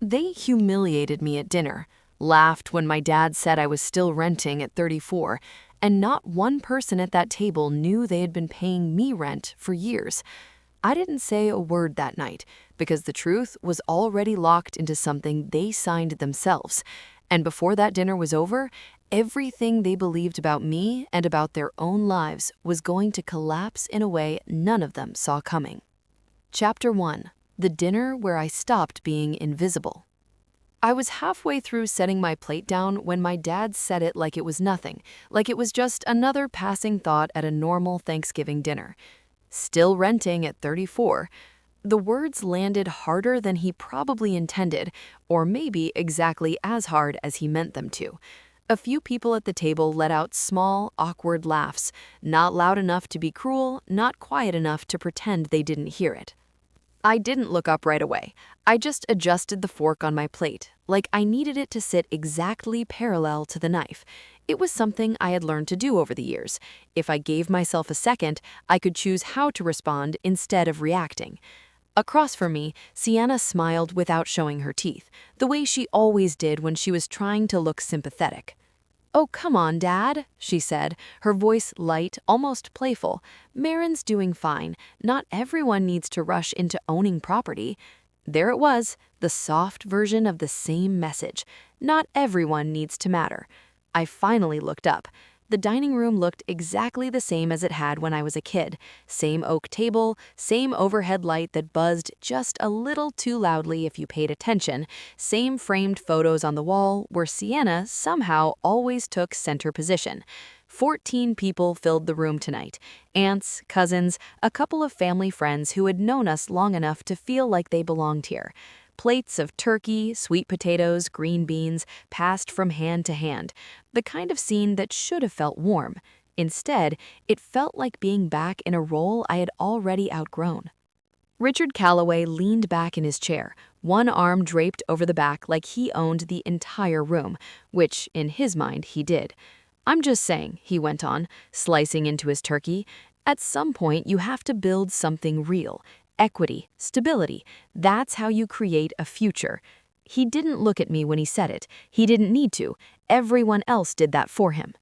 They humiliated me at dinner, laughed when my dad said I was still renting at 34, and not one person at that table knew they had been paying me rent for years. I didn't say a word that night because the truth was already locked into something they signed themselves. And before that dinner was over, everything they believed about me and about their own lives was going to collapse in a way none of them saw coming. Chapter 1: The Dinner Where I Stopped Being Invisible. I was halfway through setting my plate down when my dad said it like it was nothing, like it was just another passing thought at a normal Thanksgiving dinner. Still renting at 34. The words landed harder than he probably intended, or maybe exactly as hard as he meant them to. A few people at the table let out small, awkward laughs, not loud enough to be cruel, not quiet enough to pretend they didn't hear it. I didn't look up right away. I just adjusted the fork on my plate, like I needed it to sit exactly parallel to the knife. It was something I had learned to do over the years. If I gave myself a second, I could choose how to respond instead of reacting. Across from me, Sienna smiled without showing her teeth, the way she always did when she was trying to look sympathetic. "Oh, come on, Dad," she said, her voice light, almost playful. "Maren's doing fine. Not everyone needs to rush into owning property." There it was, the soft version of the same message. Not everyone needs to matter. I finally looked up. The dining room looked exactly the same as it had when I was a kid. Same oak table, same overhead light that buzzed just a little too loudly if you paid attention, same framed photos on the wall where Sienna somehow always took center position. 14 people filled the room tonight. Aunts, cousins, a couple of family friends who had known us long enough to feel like they belonged here. Plates of turkey, sweet potatoes, green beans, passed from hand to hand. The kind of scene that should have felt warm. Instead, it felt like being back in a role I had already outgrown. Richard Calloway leaned back in his chair, one arm draped over the back like he owned the entire room, which, in his mind, he did. "I'm just saying," he went on, slicing into his turkey, "at some point you have to build something real. Equity, stability, that's how you create a future." He didn't look at me when he said it. He didn't need to. Everyone else did that for him.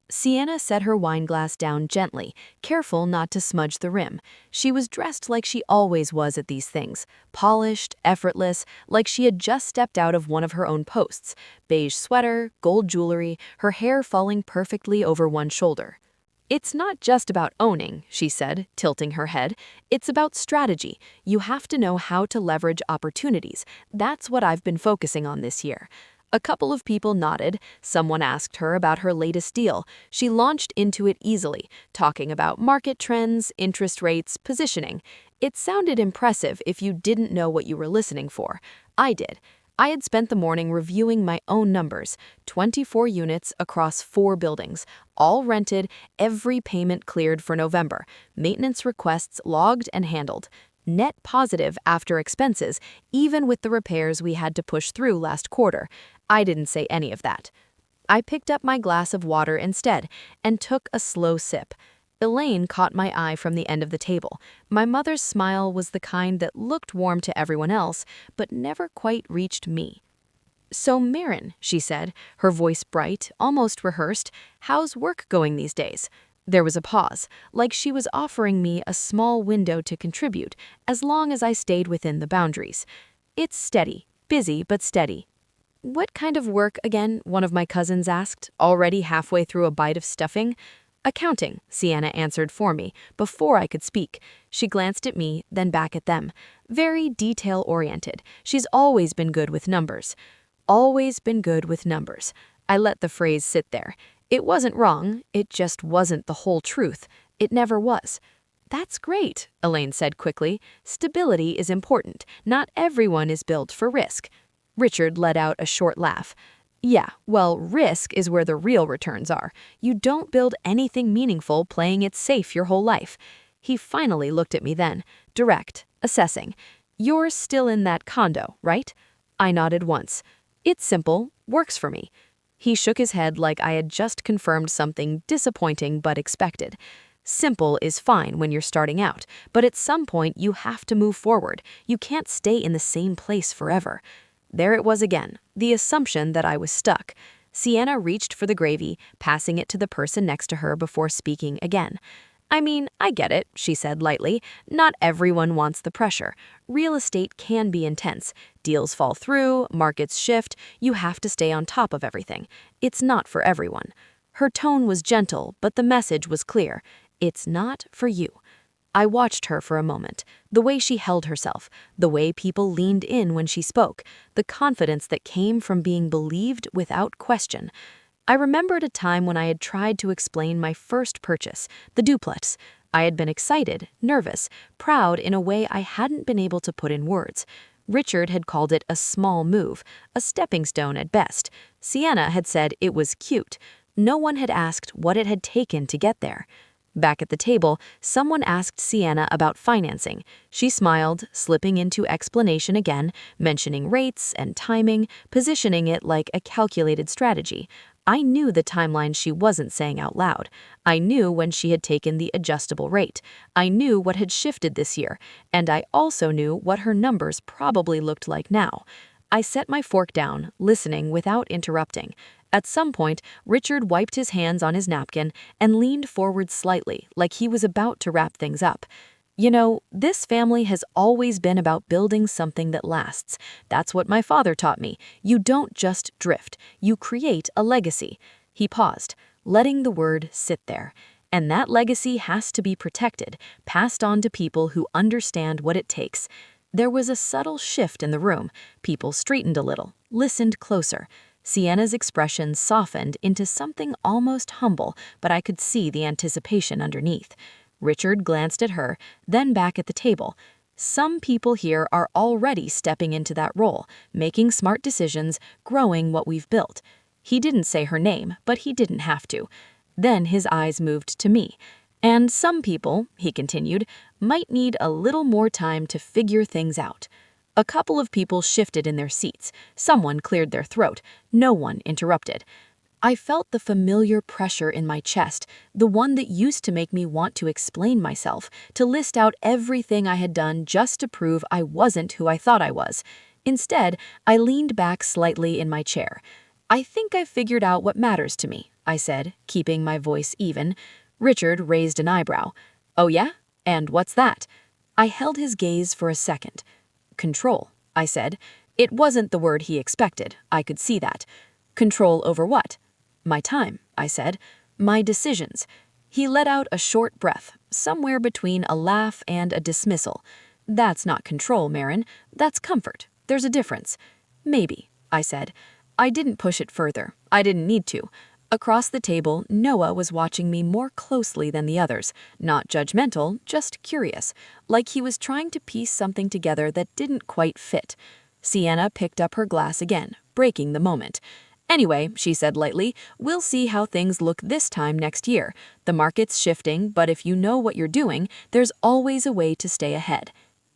Sienna set her wine glass down gently, careful not to smudge the rim. She was dressed like she always was at these things, polished, effortless, like she had just stepped out of one of her own posts. Beige sweater, gold jewelry, her hair falling perfectly over one shoulder. "It's not just about owning," she said, tilting her head. "It's about strategy. You have to know how to leverage opportunities. That's what I've been focusing on this year." A couple of people nodded. Someone asked her about her latest deal. She launched into it easily, talking about market trends, interest rates, positioning. It sounded impressive if you didn't know what you were listening for. I did. I had spent the morning reviewing my own numbers, 24 units across 4 buildings, all rented, every payment cleared for November, maintenance requests logged and handled. Net positive after expenses, even with the repairs we had to push through last quarter. I didn't say any of that. I picked up my glass of water instead and took a slow sip. Elaine caught my eye from the end of the table. My mother's smile was the kind that looked warm to everyone else, but never quite reached me. "So, Maren," she said, her voice bright, almost rehearsed, "how's work going these days?" There was a pause, like she was offering me a small window to contribute, as long as I stayed within the boundaries. "It's steady, busy but steady." "What kind of work, again?" one of my cousins asked, already halfway through a bite of stuffing. "Accounting," Sienna answered for me, before I could speak. She glanced at me, then back at them. "Very detail-oriented. She's always been good with numbers." Always been good with numbers. I let the phrase sit there. It wasn't wrong, it just wasn't the whole truth. It never was. "That's great," Elaine said quickly. "Stability is important. Not everyone is built for risk." Richard let out a short laugh. "Yeah, well, risk is where the real returns are. You don't build anything meaningful playing it safe your whole life." He finally looked at me then, direct, assessing. "You're still in that condo, right?" I nodded once. "It's simple, works for me." He shook his head like I had just confirmed something disappointing but expected. "Simple is fine when you're starting out, but at some point you have to move forward. You can't stay in the same place forever." There it was again, the assumption that I was stuck. Sienna reached for the gravy, passing it to the person next to her before speaking again. I mean, I get it, she said lightly. Not everyone wants the pressure. Real estate can be intense. Deals fall through, markets shift, you have to stay on top of everything. It's not for everyone. Her tone was gentle, but the message was clear. It's not for you. I watched her for a moment, the way she held herself, the way people leaned in when she spoke, the confidence that came from being believed without question. I remembered a time when I had tried to explain my first purchase, the duplex. I had been excited, nervous, proud in a way I hadn't been able to put in words. Richard had called it a small move, a stepping stone at best. Sienna had said it was cute. No one had asked what it had taken to get there. Back at the table, someone asked Sienna about financing. She smiled, slipping into explanation again, mentioning rates and timing, positioning it like a calculated strategy. I knew the timeline she wasn't saying out loud. I knew when she had taken the adjustable rate. I knew what had shifted this year, and I also knew what her numbers probably looked like now. I set my fork down, listening without interrupting. At some point, Richard wiped his hands on his napkin and leaned forward slightly, like he was about to wrap things up. You know, this family has always been about building something that lasts. That's what my father taught me. You don't just drift, you create a legacy. He paused, letting the word sit there. And that legacy has to be protected, passed on to people who understand what it takes. There was a subtle shift in the room. People straightened a little, listened closer. Sienna's expression softened into something almost humble, but I could see the anticipation underneath. Richard glanced at her, then back at the table. Some people here are already stepping into that role, making smart decisions, growing what we've built. He didn't say her name, but he didn't have to. Then his eyes moved to me. And some people, he continued, might need a little more time to figure things out. A couple of people shifted in their seats. Someone cleared their throat. No one interrupted. I felt the familiar pressure in my chest, the one that used to make me want to explain myself, to list out everything I had done just to prove I wasn't who I thought I was. Instead, I leaned back slightly in my chair. I think I've figured out what matters to me, I said, keeping my voice even. Richard raised an eyebrow. Oh yeah? And what's that? I held his gaze for a second. Control, I said. It wasn't the word he expected. I could see that. Control over what? My time, I said. My decisions. He let out a short breath, somewhere between a laugh and a dismissal. That's not control, Maren. That's comfort. There's a difference. Maybe, I said. I didn't push it further. I didn't need to. Across the table, Noah was watching me more closely than the others, not judgmental, just curious, like he was trying to piece something together that didn't quite fit. Sienna picked up her glass again, breaking the moment. Anyway, she said lightly, we'll see how things look this time next year. The market's shifting, but if you know what you're doing, there's always a way to stay ahead.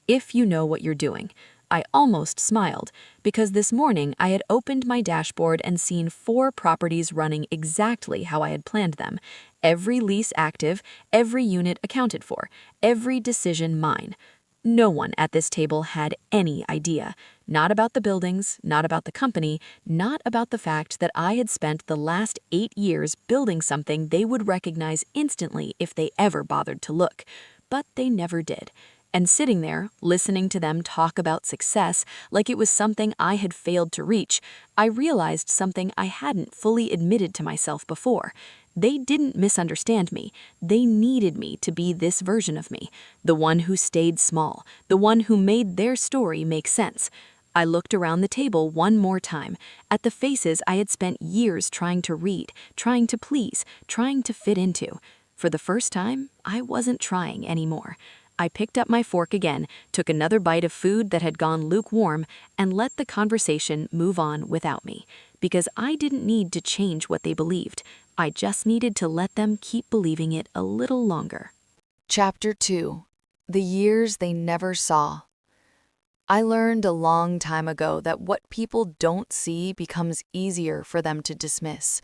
If you know what you're doing. I almost smiled, because this morning I had opened my dashboard and seen 4 properties running exactly how I had planned them. Every lease active, every unit accounted for, every decision mine. No one at this table had any idea. Not about the buildings, not about the company, not about the fact that I had spent the last 8 years building something they would recognize instantly if they ever bothered to look. But they never did. And sitting there, listening to them talk about success like it was something I had failed to reach, I realized something I hadn't fully admitted to myself before. They didn't misunderstand me. They needed me to be this version of me, the one who stayed small, the one who made their story make sense. I looked around the table one more time, at the faces I had spent years trying to read, trying to please, trying to fit into. For the first time, I wasn't trying anymore. I picked up my fork again, took another bite of food that had gone lukewarm, and let the conversation move on without me. Because I didn't need to change what they believed. I just needed to let them keep believing it a little longer. Chapter 2. The Years They Never Saw. I learned a long time ago that what people don't see becomes easier for them to dismiss.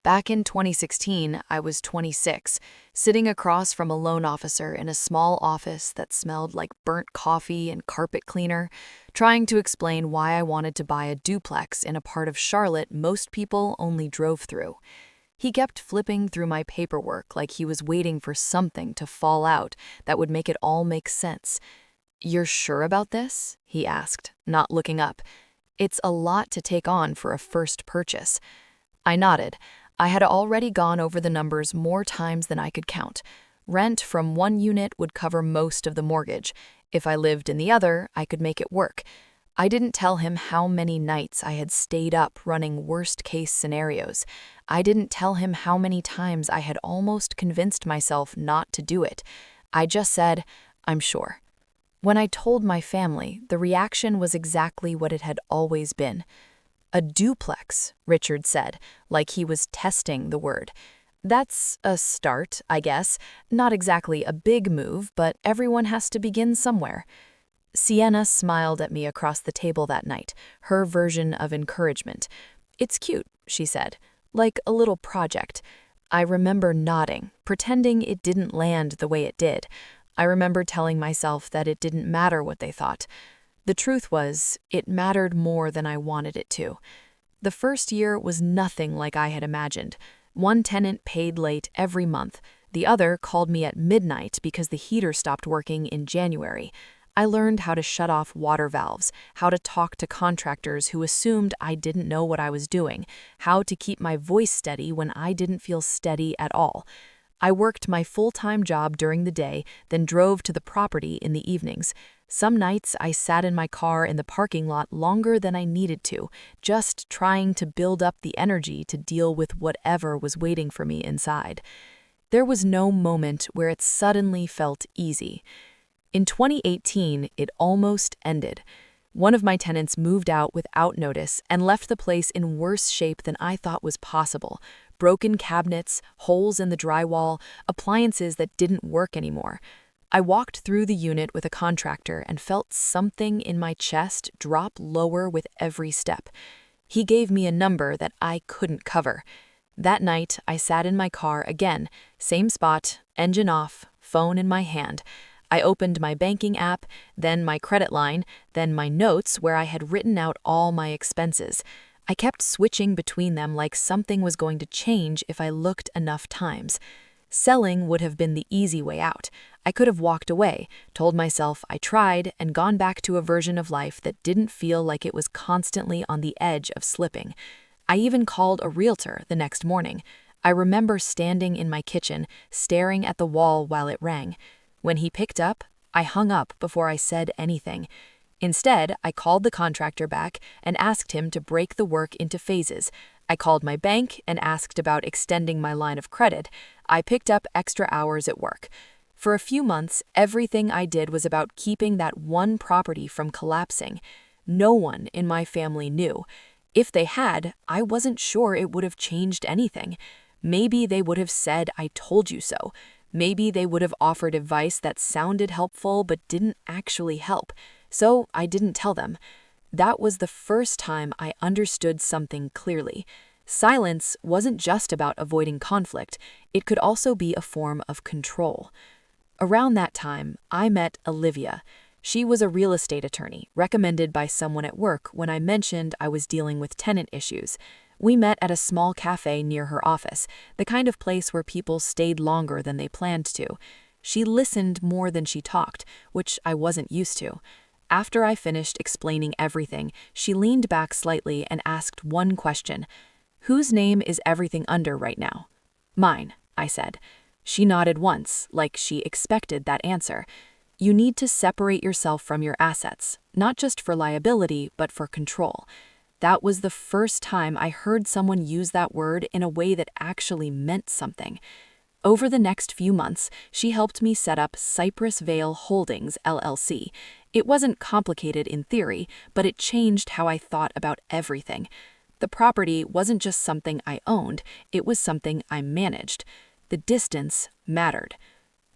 Back in 2016, I was 26, sitting across from a loan officer in a small office that smelled like burnt coffee and carpet cleaner, trying to explain why I wanted to buy a duplex in a part of Charlotte most people only drove through. He kept flipping through my paperwork like he was waiting for something to fall out that would make it all make sense. "You're sure about this?" he asked, not looking up. "It's a lot to take on for a first purchase." I nodded. I had already gone over the numbers more times than I could count. Rent from one unit would cover most of the mortgage. If I lived in the other, I could make it work. I didn't tell him how many nights I had stayed up running worst-case scenarios. I didn't tell him how many times I had almost convinced myself not to do it. I just said, "I'm sure." When I told my family, the reaction was exactly what it had always been. "A duplex," Richard said, like he was testing the word. "That's a start, I guess. Not exactly a big move, but everyone has to begin somewhere." Sienna smiled at me across the table that night, her version of encouragement. "It's cute," she said, "like a little project." I remember nodding, pretending it didn't land the way it did. I remember telling myself that it didn't matter what they thought. The truth was, it mattered more than I wanted it to. The first year was nothing like I had imagined. One tenant paid late every month. The other called me at midnight because the heater stopped working in January. I learned how to shut off water valves, how to talk to contractors who assumed I didn't know what I was doing, how to keep my voice steady when I didn't feel steady at all. I worked my full-time job during the day, then drove to the property in the evenings. Some nights I sat in my car in the parking lot longer than I needed to, just trying to build up the energy to deal with whatever was waiting for me inside. There was no moment where it suddenly felt easy. In 2018, it almost ended. One of my tenants moved out without notice and left the place in worse shape than I thought was possible. Broken cabinets, holes in the drywall, appliances that didn't work anymore. I walked through the unit with a contractor and felt something in my chest drop lower with every step. He gave me a number that I couldn't cover. That night, I sat in my car again, same spot, engine off, phone in my hand. I opened my banking app, then my credit line, then my notes where I had written out all my expenses. I kept switching between them like something was going to change if I looked enough times. Selling would have been the easy way out. I could have walked away, told myself I tried, and gone back to a version of life that didn't feel like it was constantly on the edge of slipping. I even called a realtor the next morning. I remember standing in my kitchen, staring at the wall while it rang. When he picked up, I hung up before I said anything. Instead, I called the contractor back and asked him to break the work into phases. I called my bank and asked about extending my line of credit. I picked up extra hours at work. For a few months, everything I did was about keeping that one property from collapsing. No one in my family knew. If they had, I wasn't sure it would have changed anything. Maybe they would have said, "I told you so." Maybe they would have offered advice that sounded helpful but didn't actually help. So I didn't tell them. That was the first time I understood something clearly. Silence wasn't just about avoiding conflict. It could also be a form of control. Around that time, I met Olivia. She was a real estate attorney, recommended by someone at work when I mentioned I was dealing with tenant issues. We met at a small cafe near her office, the kind of place where people stayed longer than they planned to. She listened more than she talked, which I wasn't used to. After I finished explaining everything, she leaned back slightly and asked one question. "Whose name is everything under right now?" "Mine," I said. She nodded once, like she expected that answer. You need to separate yourself from your assets, not just for liability, but for control. That was the first time I heard someone use that word in a way that actually meant something. Over the next few months, she helped me set up Cypress Vale Holdings, LLC. It wasn't complicated in theory, but it changed how I thought about everything. The property wasn't just something I owned, it was something I managed. The distance mattered.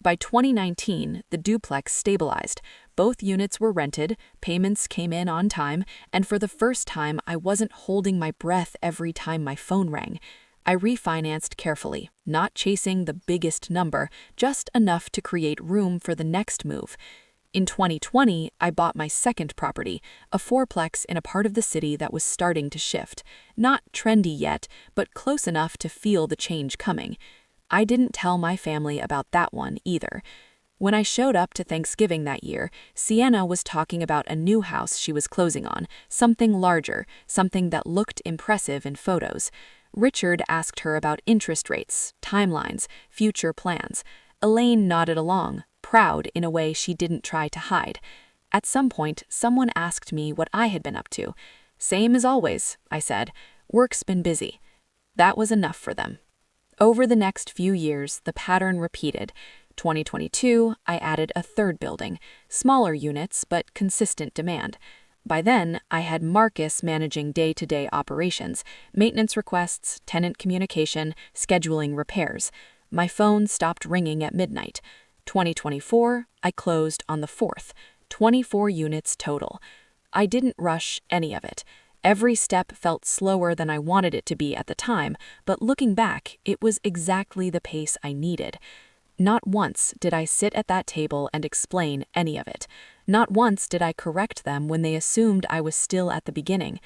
By 2019, the duplex stabilized. Both units were rented, payments came in on time, and for the first time, I wasn't holding my breath every time my phone rang. I refinanced carefully, not chasing the biggest number, just enough to create room for the next move. In 2020, I bought my second property, a fourplex in a part of the city that was starting to shift. Not trendy yet, but close enough to feel the change coming. I didn't tell my family about that one either. When I showed up to Thanksgiving that year, Sienna was talking about a new house she was closing on, something larger, something that looked impressive in photos. Richard asked her about interest rates, timelines, future plans. Elaine nodded along, proud in a way she didn't try to hide. At some point, someone asked me what I had been up to. Same as always, I said. Work's been busy. That was enough for them. Over the next few years, the pattern repeated. 2022, I added a third building, smaller units but consistent demand. By then, I had Marcus managing day-to-day operations, maintenance requests, tenant communication, scheduling repairs. My phone stopped ringing at midnight. 2024, I closed on the 4th, 24 units total. I didn't rush any of it. Every step felt slower than I wanted it to be at the time, but looking back, it was exactly the pace I needed. Not once did I sit at that table and explain any of it. Not once did I correct them when they assumed I was still at the beginning.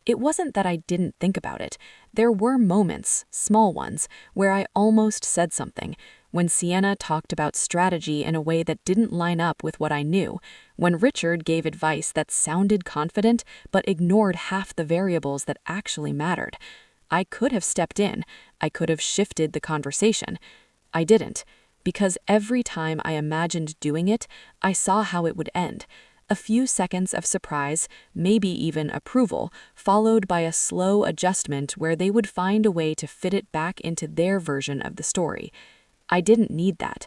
It wasn't that I didn't think about it. There were moments, small ones, where I almost said something. When Sienna talked about strategy in a way that didn't line up with what I knew. When Richard gave advice that sounded confident but ignored half the variables that actually mattered. I could have stepped in. I could have shifted the conversation. I didn't. Because every time I imagined doing it, I saw how it would end. A few seconds of surprise, maybe even approval, followed by a slow adjustment where they would find a way to fit it back into their version of the story. I didn't need that.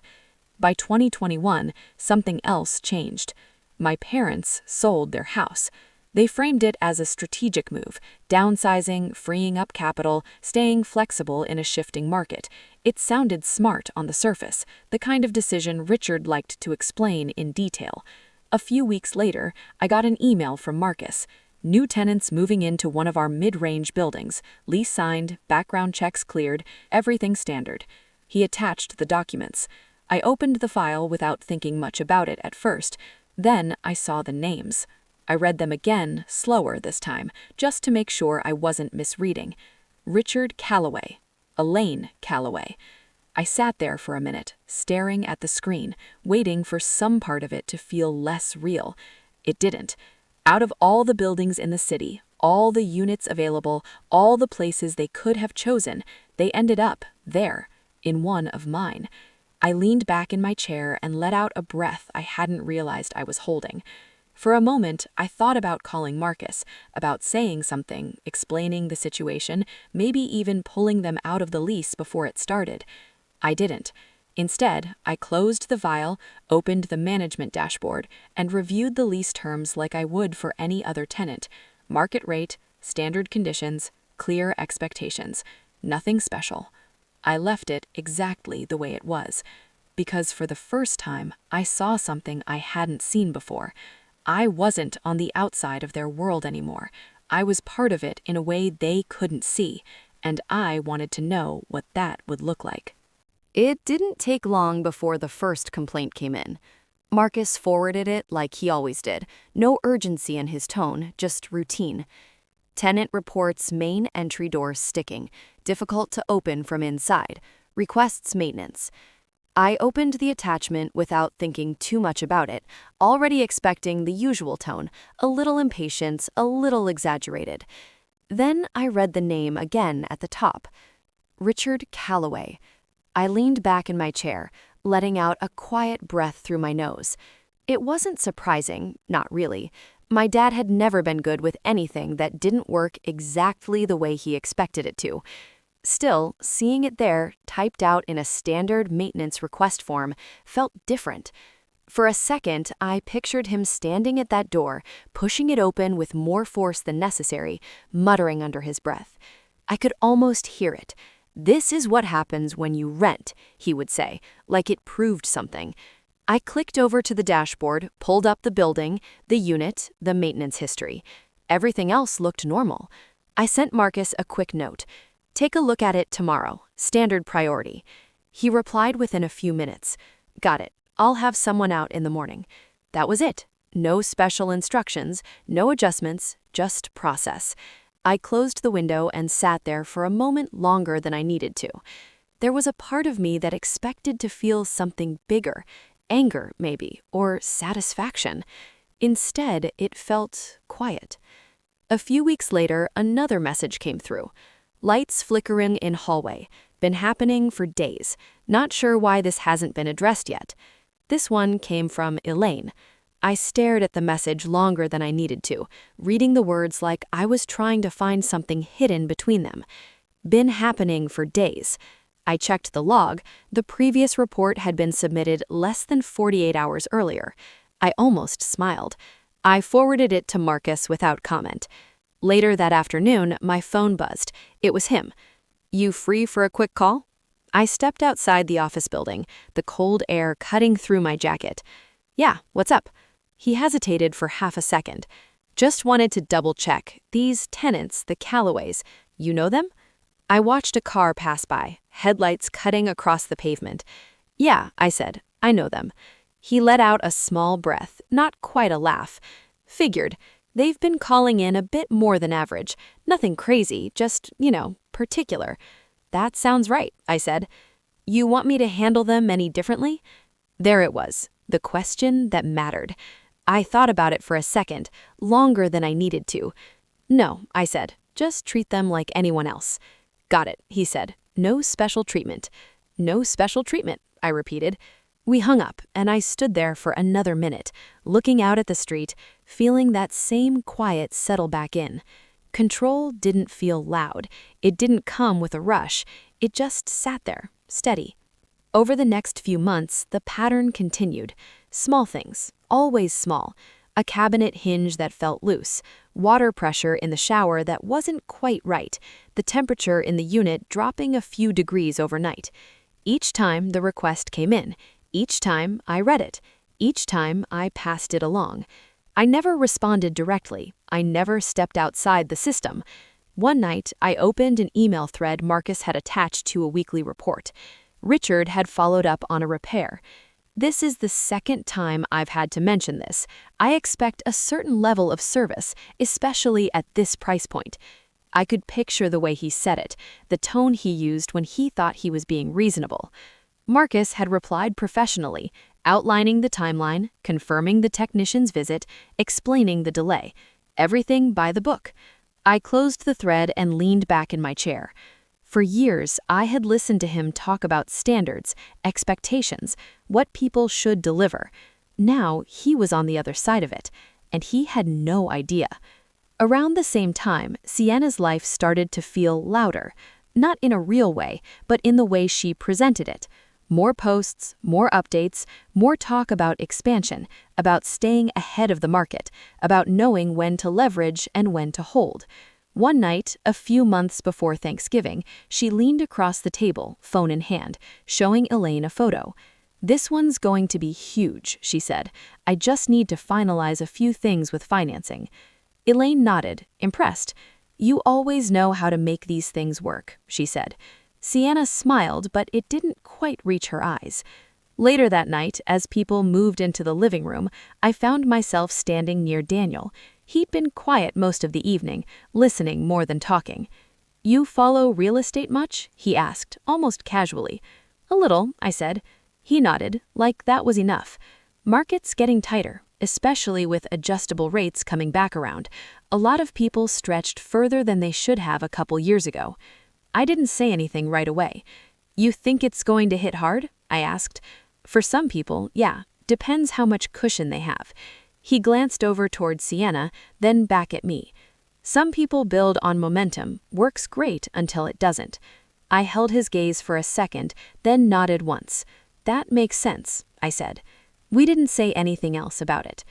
By 2021, something else changed. My parents sold their house. They framed it as a strategic move, downsizing, freeing up capital, staying flexible in a shifting market. It sounded smart on the surface, the kind of decision Richard liked to explain in detail. A few weeks later, I got an email from Marcus. New tenants moving into one of our mid-range buildings, lease signed, background checks cleared, everything standard. He attached the documents. I opened the file without thinking much about it at first. Then I saw the names. I read them again, slower this time, just to make sure I wasn't misreading. Richard Calloway. Elaine Calloway. I sat there for a minute, staring at the screen, waiting for some part of it to feel less real. It didn't. Out of all the buildings in the city, all the units available, all the places they could have chosen, they ended up there, in one of mine. I leaned back in my chair and let out a breath I hadn't realized I was holding. For a moment, I thought about calling Marcus, about saying something, explaining the situation, maybe even pulling them out of the lease before it started. I didn't. Instead, I closed the file, opened the management dashboard, and reviewed the lease terms like I would for any other tenant. Market rate, standard conditions, clear expectations. Nothing special. I left it exactly the way it was. Because for the first time, I saw something I hadn't seen before. I wasn't on the outside of their world anymore. I was part of it in a way they couldn't see, and I wanted to know what that would look like. It didn't take long before the first complaint came in. Marcus forwarded it like he always did. No urgency in his tone, just routine. Tenant reports main entry door sticking, difficult to open from inside, requests maintenance. I opened the attachment without thinking too much about it, already expecting the usual tone, a little impatience, a little exaggerated. Then I read the name again at the top. Richard Calloway. I leaned back in my chair, letting out a quiet breath through my nose. It wasn't surprising, not really. My dad had never been good with anything that didn't work exactly the way he expected it to. Still, seeing it there, typed out in a standard maintenance request form, felt different. For a second, I pictured him standing at that door, pushing it open with more force than necessary, muttering under his breath. I could almost hear it. "This is what happens when you rent," he would say, like it proved something. I clicked over to the dashboard, pulled up the building, the unit, the maintenance history. Everything else looked normal. I sent Marcus a quick note. Take a look at it tomorrow. Standard priority. He replied within a few minutes. Got it. I'll have someone out in the morning. That was it. No special instructions, no adjustments, just process. I closed the window and sat there for a moment longer than I needed to. There was a part of me that expected to feel something bigger, anger maybe, or satisfaction. Instead, it felt quiet. A few weeks later, another message came through. Lights flickering in hallway. Been happening for days. Not sure why this hasn't been addressed yet. This one came from Elaine. I stared at the message longer than I needed to, reading the words like I was trying to find something hidden between them. Been happening for days. I checked the log. The previous report had been submitted less than 48 hours earlier. I almost smiled. I forwarded it to Marcus without comment. Later that afternoon, my phone buzzed. It was him. You free for a quick call? I stepped outside the office building, the cold air cutting through my jacket. Yeah, what's up? He hesitated for half a second. Just wanted to double check. These tenants, the Calloways, you know them? I watched a car pass by, headlights cutting across the pavement. Yeah, I said, I know them. He let out a small breath, not quite a laugh. Figured. They've been calling in a bit more than average. Nothing crazy, just, particular. That sounds right, I said. You want me to handle them any differently? There it was, the question that mattered. I thought about it for a second, longer than I needed to. No, I said, just treat them like anyone else. Got it, he said. No special treatment. No special treatment, I repeated. We hung up, and I stood there for another minute, looking out at the street, feeling that same quiet settle back in. Control didn't feel loud. It didn't come with a rush. It just sat there, steady. Over the next few months, the pattern continued. Small things, always small. A cabinet hinge that felt loose, water pressure in the shower that wasn't quite right, the temperature in the unit dropping a few degrees overnight. Each time the request came in, each time I read it, each time I passed it along. I never responded directly. I never stepped outside the system. One night, I opened an email thread Marcus had attached to a weekly report. Richard had followed up on a repair. This is the second time I've had to mention this. I expect a certain level of service, especially at this price point. I could picture the way he said it, the tone he used when he thought he was being reasonable. Marcus had replied professionally, outlining the timeline, confirming the technician's visit, explaining the delay. Everything by the book. I closed the thread and leaned back in my chair. For years, I had listened to him talk about standards, expectations, what people should deliver. Now, he was on the other side of it, and he had no idea. Around the same time, Sienna's life started to feel louder, not in a real way, but in the way she presented it. More posts, more updates, more talk about expansion, about staying ahead of the market, about knowing when to leverage and when to hold. One night, a few months before Thanksgiving, she leaned across the table, phone in hand, showing Elaine a photo. This one's going to be huge, she said. I just need to finalize a few things with financing. Elaine nodded, impressed. You always know how to make these things work, she said. Sienna smiled, but it didn't quite reach her eyes. Later that night, as people moved into the living room, I found myself standing near Daniel. He'd been quiet most of the evening, listening more than talking. You follow real estate much? He asked, almost casually. A little, I said. He nodded, like that was enough. Market's getting tighter, especially with adjustable rates coming back around. A lot of people stretched further than they should have a couple years ago. I didn't say anything right away. You think it's going to hit hard? I asked. For some people, yeah. Depends how much cushion they have. He glanced over toward Sienna, then back at me. Some people build on momentum, works great until it doesn't. I held his gaze for a second, then nodded once. That makes sense, I said. We didn't say anything else about it.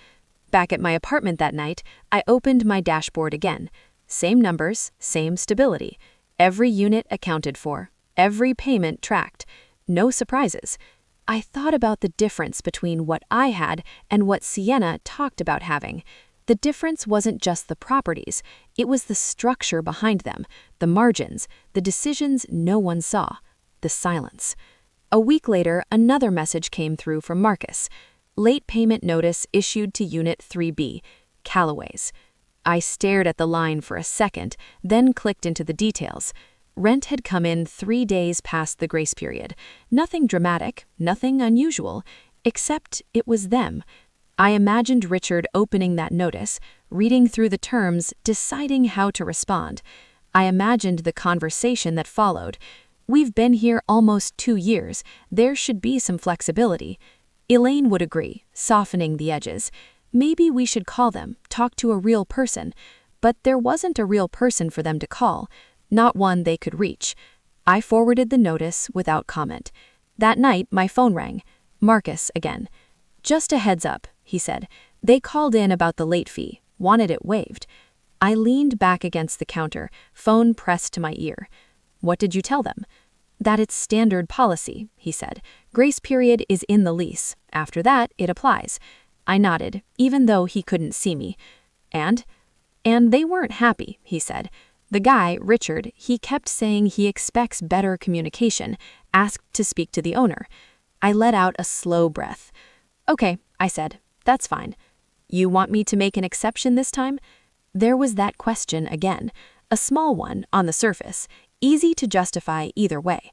Back at my apartment that night, I opened my dashboard again. Same numbers, same stability. Every unit accounted for, every payment tracked. No surprises. I thought about the difference between what I had and what Sienna talked about having. The difference wasn't just the properties, it was the structure behind them, the margins, the decisions no one saw, the silence. A week later, another message came through from Marcus. Late payment notice issued to Unit 3B, Calloway's. I stared at the line for a second, then clicked into the details. Rent had come in 3 days past the grace period. Nothing dramatic, nothing unusual, except it was them. I imagined Richard opening that notice, reading through the terms, deciding how to respond. I imagined the conversation that followed. We've been here almost 2 years. There should be some flexibility. Elaine would agree, softening the edges. Maybe we should call them, talk to a real person. But there wasn't a real person for them to call, not one they could reach. I forwarded the notice without comment. That night, my phone rang. Marcus again. "Just a heads up," he said. "They called in about the late fee, wanted it waived." I leaned back against the counter, phone pressed to my ear. "What did you tell them?" "That it's standard policy," he said. "Grace period is in the lease. After that, it applies." I nodded, even though he couldn't see me. And they weren't happy, he said. The guy, Richard, he kept saying he expects better communication, asked to speak to the owner. I let out a slow breath. "Okay," I said, "that's fine." "You want me to make an exception this time?" There was that question again, a small one on the surface, easy to justify either way.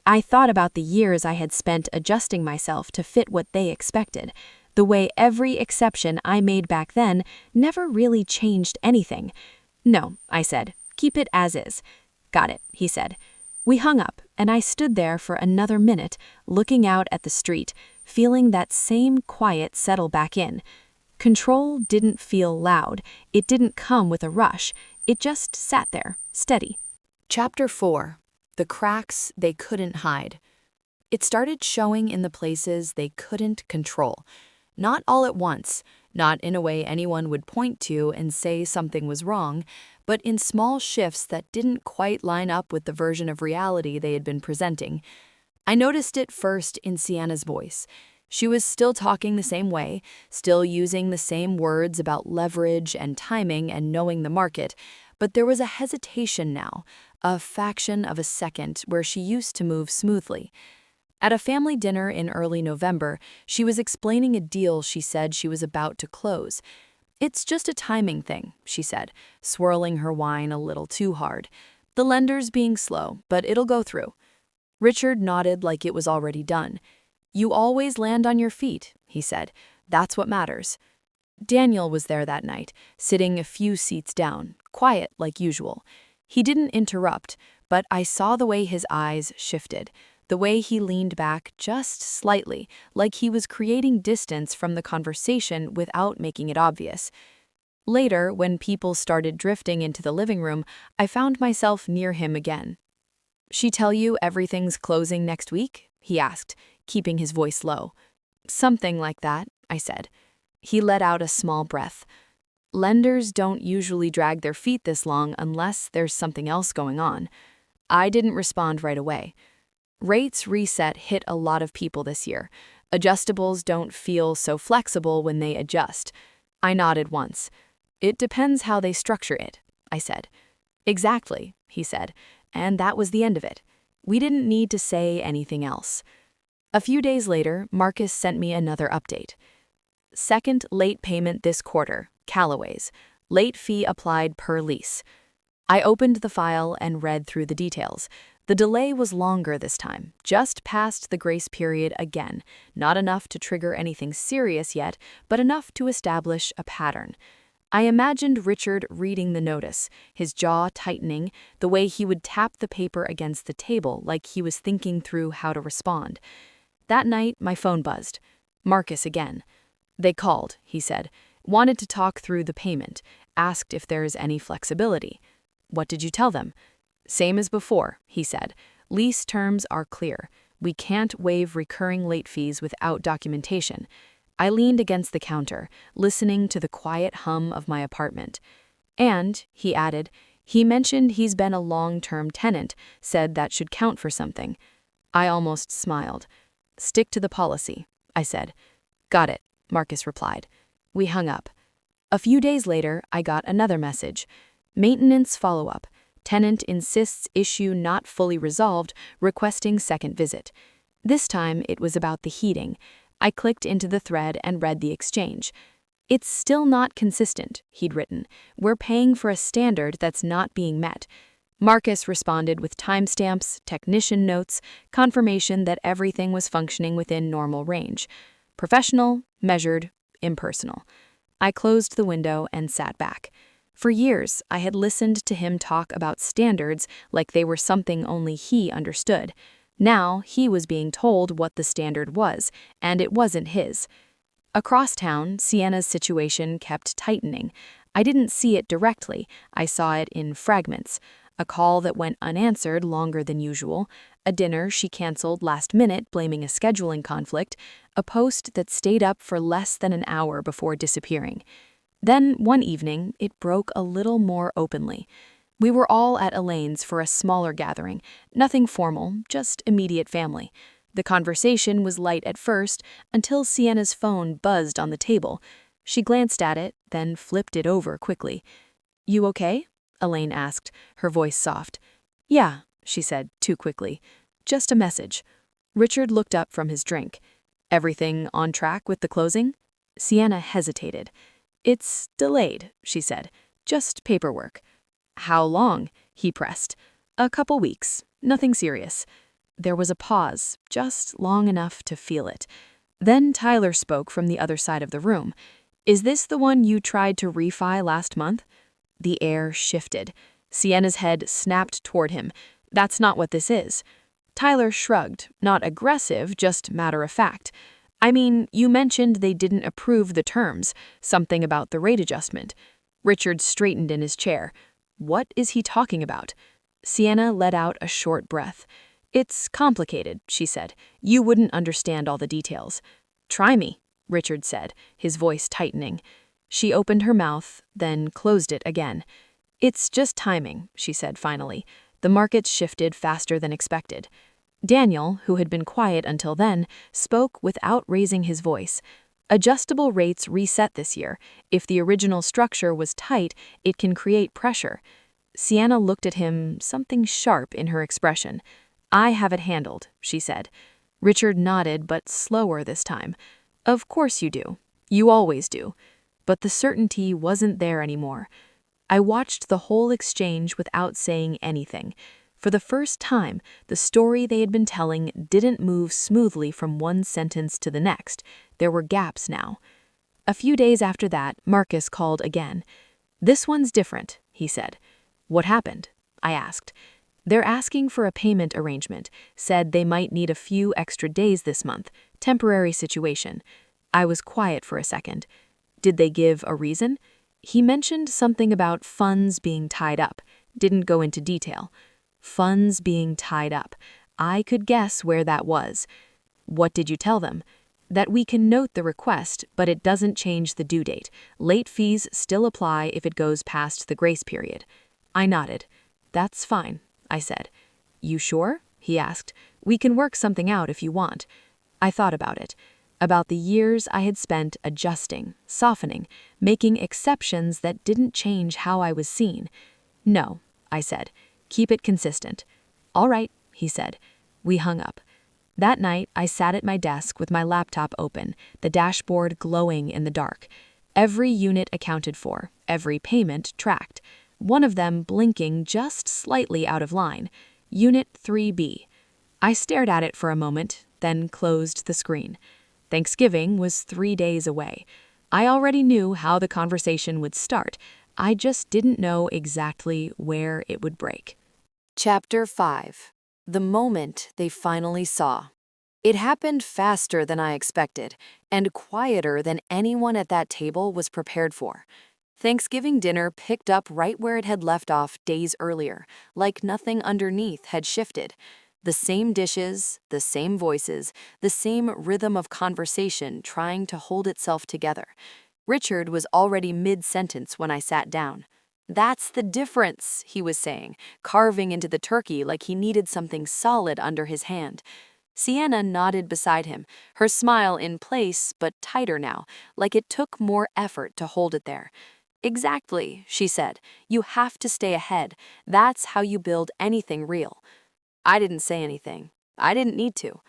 I thought about the years I had spent adjusting myself to fit what they expected, the way every exception I made back then never really changed anything. "No," I said, "keep it as is." "Got it," he said. We hung up, and I stood there for another minute, looking out at the street, feeling that same quiet settle back in. Control didn't feel loud. It didn't come with a rush. It just sat there, steady. Chapter 4. The cracks they couldn't hide. It started showing in the places they couldn't control. Not all at once, not in a way anyone would point to and say something was wrong, but in small shifts that didn't quite line up with the version of reality they had been presenting. I noticed it first in Sienna's voice. She was still talking the same way, still using the same words about leverage and timing and knowing the market, but there was a hesitation now, a fraction of a second where she used to move smoothly. At a family dinner in early November, she was explaining a deal she said she was about to close. "It's just a timing thing," she said, swirling her wine a little too hard. "The lender's being slow, but it'll go through." Richard nodded like it was already done. "You always land on your feet," he said. "That's what matters." Daniel was there that night, sitting a few seats down, quiet like usual. He didn't interrupt, but I saw the way his eyes shifted, the way he leaned back just slightly, like he was creating distance from the conversation without making it obvious. Later, when people started drifting into the living room, I found myself near him again. "She tell you everything's closing next week?" he asked, keeping his voice low. "Something like that," I said. He let out a small breath. "Lenders don't usually drag their feet this long unless there's something else going on." I didn't respond right away. Rates reset hit a lot of people this year. Adjustables don't feel so flexible when they adjust. I nodded once. "It depends how they structure it," I said. "Exactly," he said, and that was the end of it. We didn't need to say anything else. A few days later, Marcus sent me another update. "Second late payment this quarter, Calloway's. Late fee applied per lease." I opened the file and read through the details. The delay was longer this time, just past the grace period again, not enough to trigger anything serious yet, but enough to establish a pattern. I imagined Richard reading the notice, his jaw tightening, the way he would tap the paper against the table like he was thinking through how to respond. That night, my phone buzzed. Marcus again. "They called," he said. "Wanted to talk through the payment, asked if there's any flexibility." "What did you tell them?" "Same as before," he said. "Lease terms are clear. We can't waive recurring late fees without documentation." I leaned against the counter, listening to the quiet hum of my apartment. "And," he added, "he mentioned he's been a long-term tenant, said that should count for something." I almost smiled. "Stick to the policy," I said. "Got it," Marcus replied. We hung up. A few days later, I got another message. Maintenance follow-up. Tenant insists issue not fully resolved, requesting second visit. This time, it was about the heating. I clicked into the thread and read the exchange. It's still not consistent, he'd written. We're paying for a standard that's not being met. Marcus responded with timestamps, technician notes, confirmation that everything was functioning within normal range. Professional, measured, impersonal. I closed the window and sat back. For years, I had listened to him talk about standards like they were something only he understood. Now, he was being told what the standard was, and it wasn't his. Across town, Sienna's situation kept tightening. I didn't see it directly, I saw it in fragments. A call that went unanswered longer than usual, a dinner she canceled last minute blaming a scheduling conflict, a post that stayed up for less than an hour before disappearing. Then, one evening, it broke a little more openly. We were all at Elaine's for a smaller gathering, nothing formal, just immediate family. The conversation was light at first, until Sienna's phone buzzed on the table. She glanced at it, then flipped it over quickly. "You okay?" Elaine asked, her voice soft. "Yeah," she said, too quickly. "Just a message." Richard looked up from his drink. "Everything on track with the closing?" Sienna hesitated. "It's delayed," she said. "Just paperwork." "How long?" he pressed. "A couple weeks. Nothing serious." There was a pause, just long enough to feel it. Then Tyler spoke from the other side of the room. "Is this the one you tried to refi last month?" The air shifted. Sienna's head snapped toward him. "That's not what this is." Tyler shrugged, not aggressive, just matter of fact. "I mean, you mentioned they didn't approve the terms, something about the rate adjustment." Richard straightened in his chair. "What is he talking about?" Sienna let out a short breath. "It's complicated," she said. "You wouldn't understand all the details." "Try me," Richard said, his voice tightening. She opened her mouth, then closed it again. "It's just timing," she said finally. "The markets shifted faster than expected." Daniel, who had been quiet until then, spoke without raising his voice. "Adjustable rates reset this year. If the original structure was tight, it can create pressure." Sienna looked at him, something sharp in her expression. "I have it handled," she said. Richard nodded, but slower this time. "Of course you do. You always do." But the certainty wasn't there anymore. I watched the whole exchange without saying anything. For the first time, the story they had been telling didn't move smoothly from one sentence to the next. There were gaps now. A few days after that, Marcus called again. "This one's different," he said. "What happened?" I asked. "They're asking for a payment arrangement, said they might need a few extra days this month. Temporary situation." I was quiet for a second. "Did they give a reason?" He mentioned something about funds being tied up. Didn't go into detail. Funds being tied up. I could guess where that was. "What did you tell them?" "That we can note the request, but it doesn't change the due date. Late fees still apply if it goes past the grace period." I nodded. "That's fine," I said. "You sure?" he asked. "We can work something out if you want." I thought about it. About the years I had spent adjusting, softening, making exceptions that didn't change how I was seen. "No," I said. "Keep it consistent." "All right," he said. We hung up. That night, I sat at my desk with my laptop open, the dashboard glowing in the dark. Every unit accounted for, every payment tracked. One of them blinking just slightly out of line. Unit 3B. I stared at it for a moment, then closed the screen. Thanksgiving was 3 days away. I already knew how the conversation would start. I just didn't know exactly where it would break. Chapter 5. The moment they finally saw. It happened faster than I expected, and quieter than anyone at that table was prepared for. Thanksgiving dinner picked up right where it had left off days earlier, like nothing underneath had shifted. The same dishes, the same voices, the same rhythm of conversation trying to hold itself together. Richard was already mid-sentence when I sat down. "That's the difference," he was saying, carving into the turkey like he needed something solid under his hand. Sienna nodded beside him, her smile in place but tighter now, like it took more effort to hold it there. Exactly, she said. You have to stay ahead. That's how you build anything real. I didn't say anything. I didn't need to.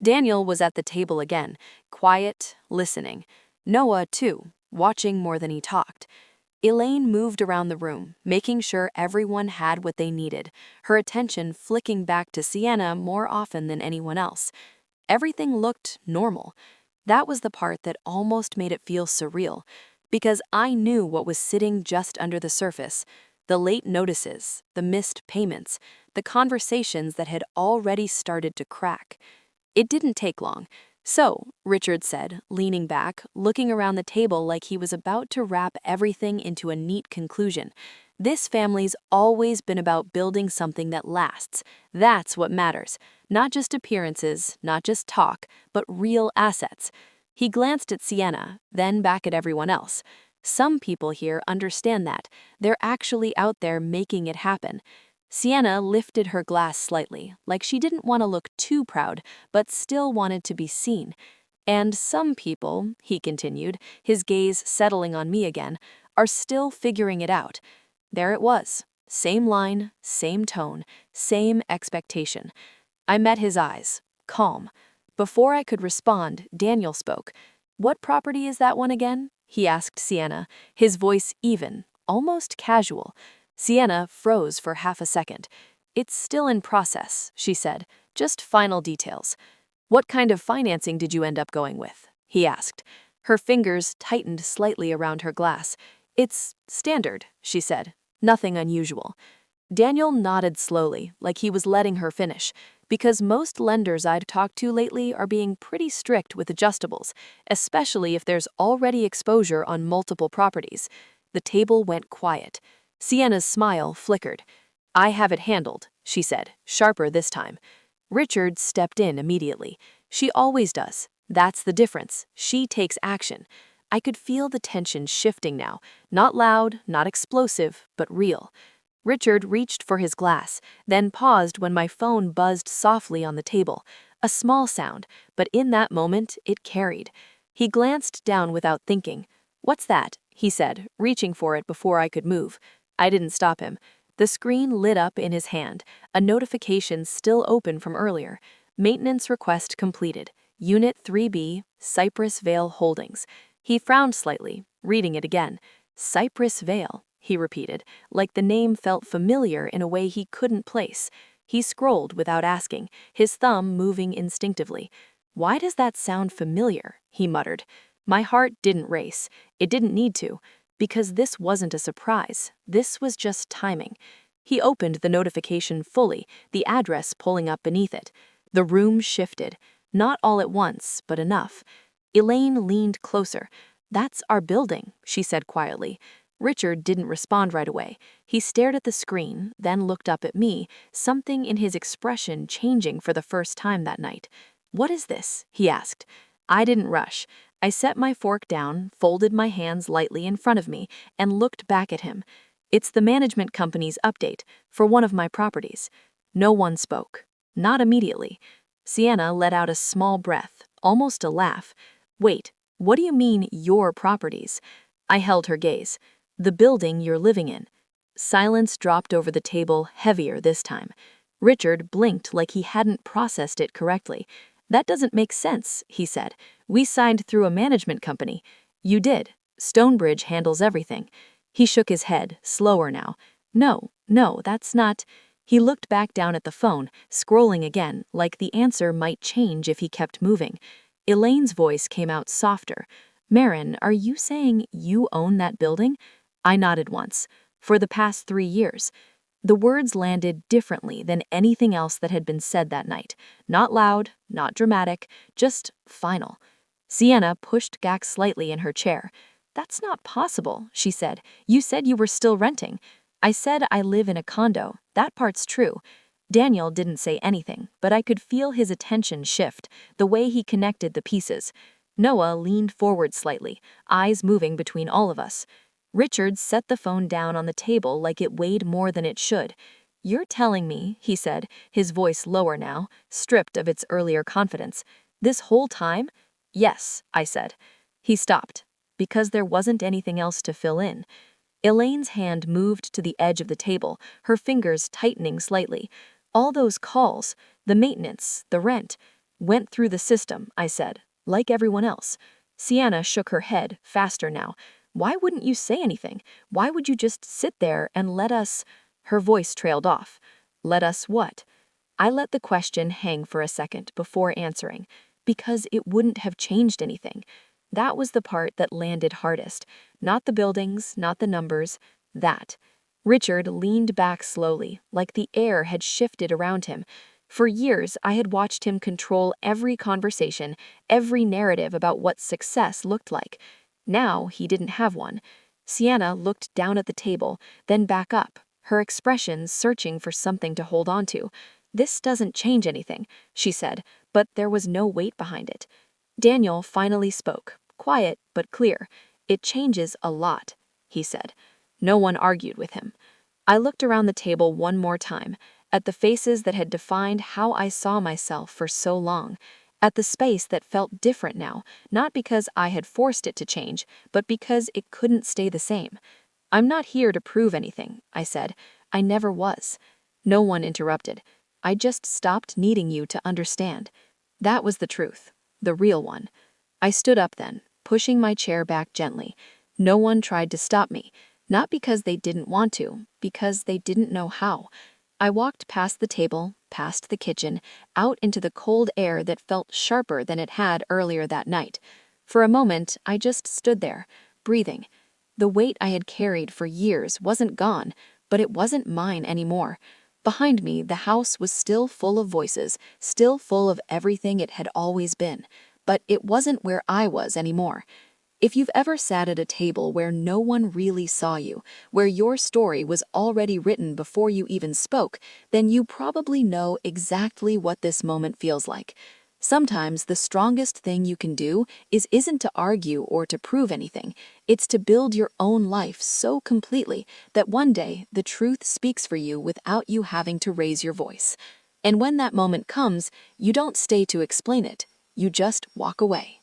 Daniel was at the table again, quiet, listening. Noah, too, watching more than he talked. Elaine moved around the room, making sure everyone had what they needed, her attention flicking back to Sienna more often than anyone else. Everything looked normal. That was the part that almost made it feel surreal, because I knew what was sitting just under the surface. The late notices, the missed payments, the conversations that had already started to crack. It didn't take long. So, Richard said, leaning back, looking around the table like he was about to wrap everything into a neat conclusion. This family's always been about building something that lasts. That's what matters. Not just appearances, not just talk, but real assets. He glanced at Sienna, then back at everyone else. Some people here understand that. They're actually out there making it happen. Sienna lifted her glass slightly, like she didn't want to look too proud, but still wanted to be seen. And some people, he continued, his gaze settling on me again, are still figuring it out. There it was. Same line, same tone, same expectation. I met his eyes, calm. Before I could respond, Daniel spoke. What property is that one again? He asked Sienna, his voice even, almost casual. Sienna froze for half a second. It's still in process, she said, just final details. What kind of financing did you end up going with? He asked. Her fingers tightened slightly around her glass. It's standard, she said, nothing unusual. Daniel nodded slowly, like he was letting her finish, because most lenders I'd talked to lately are being pretty strict with adjustables, especially if there's already exposure on multiple properties. The table went quiet. Sienna's smile flickered. I have it handled, she said, sharper this time. Richard stepped in immediately. She always does. That's the difference. She takes action. I could feel the tension shifting now. Not loud, not explosive, but real. Richard reached for his glass, then paused when my phone buzzed softly on the table. A small sound, but in that moment, it carried. He glanced down without thinking. What's that? He said, reaching for it before I could move. I didn't stop him. The screen lit up in his hand, a notification still open from earlier. Maintenance request completed. Unit 3B, Cypress Vale Holdings. He frowned slightly, reading it again. Cypress Vale, he repeated, like the name felt familiar in a way he couldn't place. He scrolled without asking, his thumb moving instinctively. Why does that sound familiar? He muttered. My heart didn't race. It didn't need to. Because this wasn't a surprise, this was just timing. He opened the notification fully, the address pulling up beneath it. The room shifted, not all at once, but enough. Elaine leaned closer. That's our building, she said quietly. Richard didn't respond right away. He stared at the screen, then looked up at me, something in his expression changing for the first time that night. What is this? He asked. I didn't rush. I set my fork down, folded my hands lightly in front of me, and looked back at him. It's the management company's update for one of my properties. No one spoke. Not immediately. Sienna let out a small breath, almost a laugh. Wait, what do you mean, your properties? I held her gaze. The building you're living in. Silence dropped over the table, heavier this time. Richard blinked like he hadn't processed it correctly. That doesn't make sense, he said. We signed through a management company. You did. Stonebridge handles everything. He shook his head, slower now. No, that's not. He looked back down at the phone, scrolling again, like the answer might change if he kept moving. Elaine's voice came out softer. Maren, are you saying you own that building? I nodded once. For the past 3 years. The words landed differently than anything else that had been said that night. Not loud, not dramatic, just final. Sienna pushed back slightly in her chair. That's not possible, she said. You said you were still renting. I said I live in a condo. That part's true. Daniel didn't say anything, but I could feel his attention shift, the way he connected the pieces. Noah leaned forward slightly, eyes moving between all of us. Richard set the phone down on the table like it weighed more than it should. "You're telling me," he said, his voice lower now, stripped of its earlier confidence, "this whole time?" "Yes," I said. He stopped, because there wasn't anything else to fill in. Elaine's hand moved to the edge of the table, her fingers tightening slightly. "All those calls, the maintenance, the rent, went through the system," I said, "like everyone else." Sienna shook her head, faster now. "Why wouldn't you say anything? Why would you just sit there and let us—" Her voice trailed off. "Let us what?" I let the question hang for a second before answering, because it wouldn't have changed anything. That was the part that landed hardest. Not the buildings, not the numbers, that. Richard leaned back slowly, like the air had shifted around him. For years, I had watched him control every conversation, every narrative about what success looked like. Now he didn't have one. Sienna looked down at the table, then back up, her expression searching for something to hold on to. "This doesn't change anything," she said, but there was no weight behind it. Daniel finally spoke, quiet but clear. "It changes a lot," he said. No one argued with him. I looked around the table one more time, at the faces that had defined how I saw myself for so long, at the space that felt different now, not because I had forced it to change, but because it couldn't stay the same. "I'm not here to prove anything," I said. "I never was." No one interrupted. "I just stopped needing you to understand." That was the truth, the real one. I stood up then, pushing my chair back gently. No one tried to stop me, not because they didn't want to, because they didn't know how. I walked past the table, past the kitchen, out into the cold air that felt sharper than it had earlier that night. For a moment, I just stood there, breathing. The weight I had carried for years wasn't gone, but it wasn't mine anymore. Behind me, the house was still full of voices, still full of everything it had always been, but it wasn't where I was anymore. If you've ever sat at a table where no one really saw you, where your story was already written before you even spoke, then you probably know exactly what this moment feels like. Sometimes the strongest thing you can do isn't to argue or to prove anything. It's to build your own life so completely that one day the truth speaks for you without you having to raise your voice. And when that moment comes, you don't stay to explain it. You just walk away.